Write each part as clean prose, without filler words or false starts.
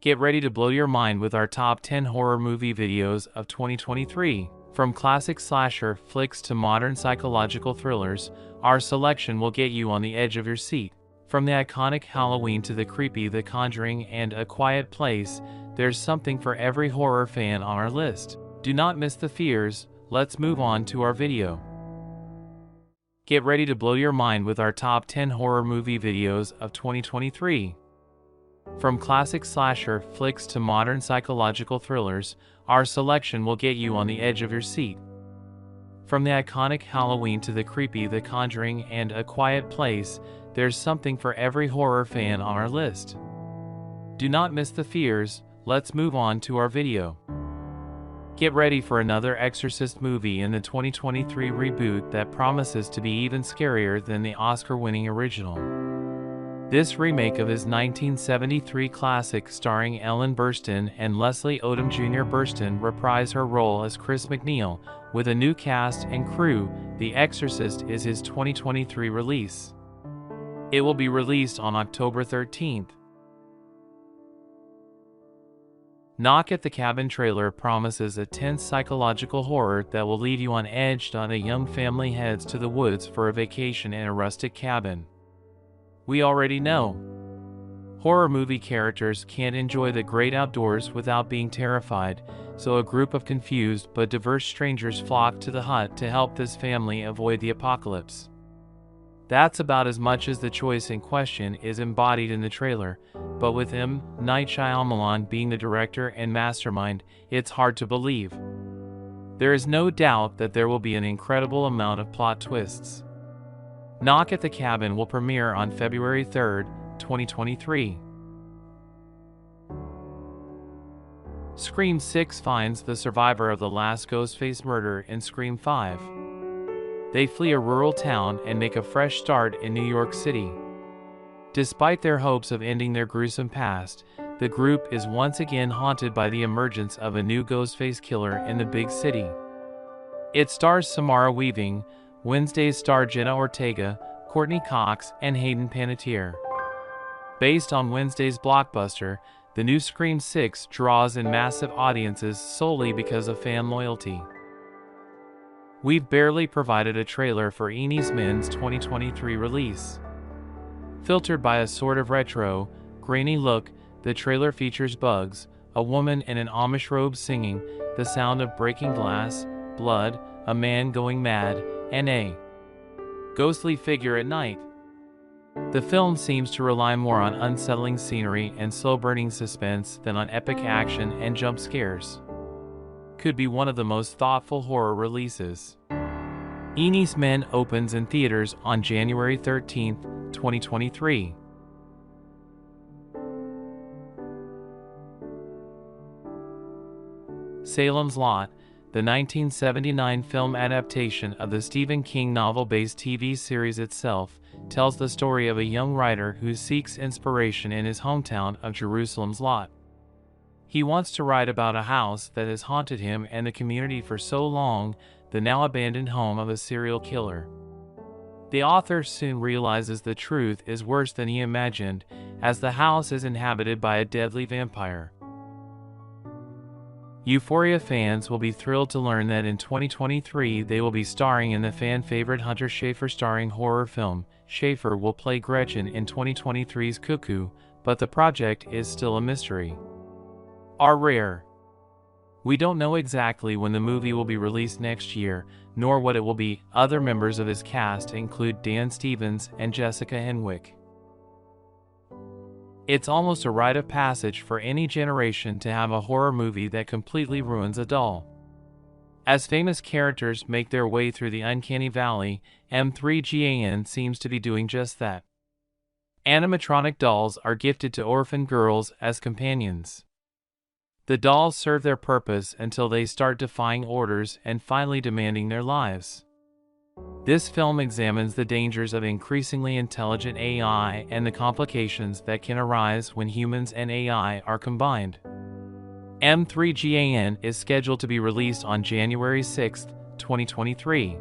Get ready to blow your mind with our top 10 horror movie videos of 2023. From classic slasher flicks to modern psychological thrillers, our selection will get you on the edge of your seat. From the iconic Halloween to the creepy The Conjuring and A Quiet Place, there's something for every horror fan on our list. Do not miss the fears. Let's move on to our video. Get ready to blow your mind with our top 10 horror movie videos of 2023. From classic slasher flicks to modern psychological thrillers, our selection will get you on the edge of your seat. From the iconic Halloween to the creepy The Conjuring and A Quiet Place, there's something for every horror fan on our list. Do not miss the fears. Let's move on to our video. Get ready for another Exorcist movie in the 2023 reboot that promises to be even scarier than the Oscar-winning original. This remake of his 1973 classic starring Ellen Burstyn and Leslie Odom Jr. Burstyn reprise her role as Chris MacNeil. With a new cast and crew, The Exorcist is his 2023 release. It will be released on October 13th. Knock at the Cabin trailer promises a tense psychological horror that will leave you on edge as a young family heads to the woods for a vacation in a rustic cabin. We already know horror movie characters can't enjoy the great outdoors without being terrified, so a group of confused but diverse strangers flock to the hut to help this family avoid the apocalypse. That's about as much as the choice in question is embodied in the trailer, but with M. Night Shyamalan being the director and mastermind, it's hard to believe. There is no doubt that there will be an incredible amount of plot twists. Knock at the Cabin will premiere on February 3, 2023. Scream 6 finds the survivor of the last Ghostface murder in Scream 5. They flee a rural town and make a fresh start in New York City. Despite their hopes of ending their gruesome past, the group is once again haunted by the emergence of a new Ghostface killer in the big city. It stars Samara Weaving, Wednesday's star Jenna Ortega, Courtney Cox, and Hayden Panettiere. Based on Wednesday's blockbuster, the new Scream 6 draws in massive audiences solely because of fan loyalty. We've barely provided a trailer for Enis Men's 2023 release. Filtered by a sort of retro, grainy look, the trailer features Bugs, a woman in an Amish robe singing, the sound of breaking glass, blood, a man going mad, and a ghostly figure at night. The film seems to rely more on unsettling scenery and slow-burning suspense than on epic action and jump scares. Could be one of the most thoughtful horror releases. Enis Men opens in theaters on January 13, 2023. Salem's Lot, the 1979 film adaptation of the Stephen King novel-based TV series itself, tells the story of a young writer who seeks inspiration in his hometown of Jerusalem's Lot. He wants to write about a house that has haunted him and the community for so long, the now abandoned home of a serial killer. The author soon realizes the truth is worse than he imagined, as the house is inhabited by a deadly vampire. Euphoria fans will be thrilled to learn that in 2023 they will be starring in the fan-favorite Hunter Schafer starring horror film. Schafer will play Gretchen in 2023's Cuckoo, but the project is still a mystery. Are rare. We don't know exactly when the movie will be released next year, nor what it will be. Other members of his cast include Dan Stevens and Jessica Henwick. It's almost a rite of passage for any generation to have a horror movie that completely ruins a doll. As famous characters make their way through the uncanny valley, M3GAN seems to be doing just that. Animatronic dolls are gifted to orphan girls as companions. The dolls serve their purpose until they start defying orders and finally demanding their lives. This film examines the dangers of increasingly intelligent AI and the complications that can arise when humans and AI are combined. M3GAN is scheduled to be released on January 6, 2023.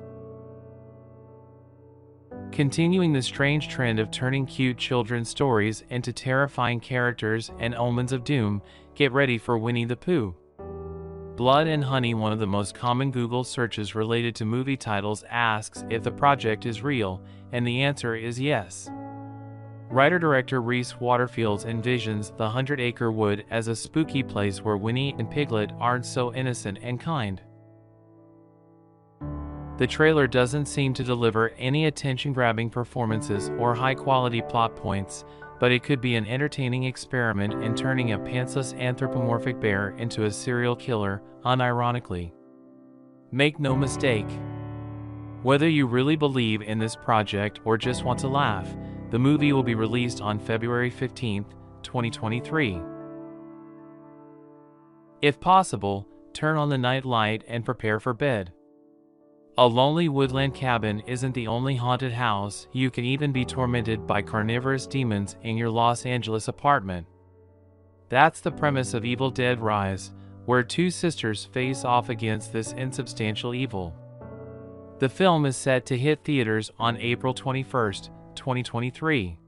continuing the strange trend of turning cute children's stories into terrifying characters and omens of doom. Get ready for Winnie the Pooh. Blood and Honey, one of the most common Google searches related to movie titles, asks if the project is real, and the answer is yes. Writer-director Reese Waterfield envisions the 100-Acre Wood as a spooky place where Winnie and Piglet aren't so innocent and kind. The trailer doesn't seem to deliver any attention-grabbing performances or high-quality plot points, but it could be an entertaining experiment in turning a pantsless anthropomorphic bear into a serial killer, unironically. Make no mistake. Whether you really believe in this project or just want to laugh, the movie will be released on February 15, 2023. If possible, turn on the night light and prepare for bed. A lonely woodland cabin isn't the only haunted house. You can even be tormented by carnivorous demons in your Los Angeles apartment. That's the premise of Evil Dead Rise, where two sisters face off against this insubstantial evil. The film is set to hit theaters on April 21, 2023.